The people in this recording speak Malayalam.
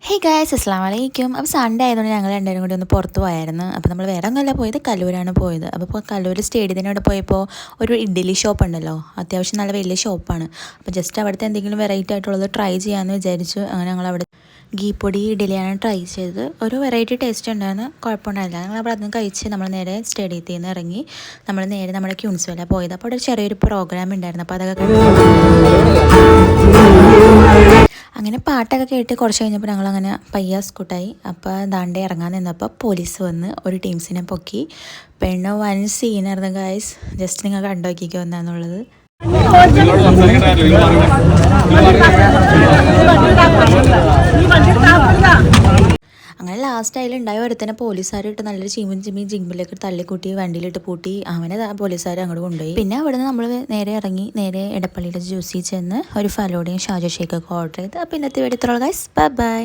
ഹേ ഗായ്സ് അസ്സലാമു അലൈക്കും. അപ്പോൾ സൺഡേ ആയതുകൊണ്ട് ഞങ്ങൾ രണ്ടുപേരും കൂടി ഒന്ന് പുറത്ത് പോയായിരുന്നു. അപ്പോൾ നമ്മൾ വേറെ ഒന്നുമല്ല പോയത്, കല്ലൂരാണ് പോയത്. അപ്പോൾ കല്ലൂർ സ്റ്റേഡിയത്തിനോട് പോയപ്പോൾ ഒരു ഇഡ്ഡലി ഷോപ്പ് ഉണ്ടല്ലോ, അത്യാവശ്യം നല്ല വലിയ ഷോപ്പാണ്. അപ്പോൾ ജസ്റ്റ് അവിടുത്തെ എന്തെങ്കിലും വെറൈറ്റി ആയിട്ടുള്ളത് ട്രൈ ചെയ്യാമെന്ന് വിചാരിച്ചു. അങ്ങനെ ഞങ്ങൾ അവിടെ ഗീ പൊടി ഇഡ്ഡലിയാണ് ട്രൈ ചെയ്തത്. ഒരു വെറൈറ്റി ടേസ്റ്റ് ഉണ്ടായിരുന്നു, കുഴപ്പമുണ്ടായില്ല. ഞങ്ങൾ അവിടെ നിന്ന് കഴിച്ച് നമ്മൾ നേരെ സ്റ്റേഡിയത്തിൽ നിന്ന് ഇറങ്ങി നമ്മൾ നേരെ നമ്മുടെ ക്യൂൻസ്വെല്ല പോയത്. അപ്പോൾ അവിടെ ചെറിയൊരു പ്രോഗ്രാം ഉണ്ടായിരുന്നു. അപ്പോൾ അതൊക്കെ അങ്ങനെ പാട്ടൊക്കെ കേട്ട് കുറച്ച് കഴിഞ്ഞപ്പോൾ ഞങ്ങളങ്ങനെ പയ്യ സ്കൂട്ടായി. അപ്പോൾ ദാണ്ടെ ഇറങ്ങാൻ നിന്നപ്പോൾ പോലീസ് വന്ന് ഒരു ടീംസിനെ പൊക്കി. പെണ്ണ് വൻ സീനായിരുന്നു ഗായ്സ്. ജസ്റ്റ് നിങ്ങൾ കണ്ടു നോക്കിക്കോ എന്താണെന്നുള്ളത്. അങ്ങനെ ലാസ്റ്റ് അതിലുണ്ടായ ഒരുത്തന്നെ പോലീസുകാരിട്ട് നല്ലൊരു ജിമ്മിലേക്ക് തള്ളിക്കൂട്ടി വണ്ടിയിലിട്ട് പൂട്ടി. അവനെ പോലീസുകാർ അങ്ങോട്ട് കൊണ്ടുപോയി. പിന്നെ അവിടെ നിന്ന് നമ്മൾ നേരെ ഇറങ്ങി നേരെ എടപ്പള്ളിയുടെ ജ്യൂസിൽ ചെന്ന് ഒരു ഫലോടെയും ഷാജ ഷേക്കൊക്കെ ഓർഡർ ചെയ്ത്. അപ്പോൾ ഇന്നത്തെ വീഡിയോ ഇത്രയുള്ളൂ ഗൈസ്. Bye bye.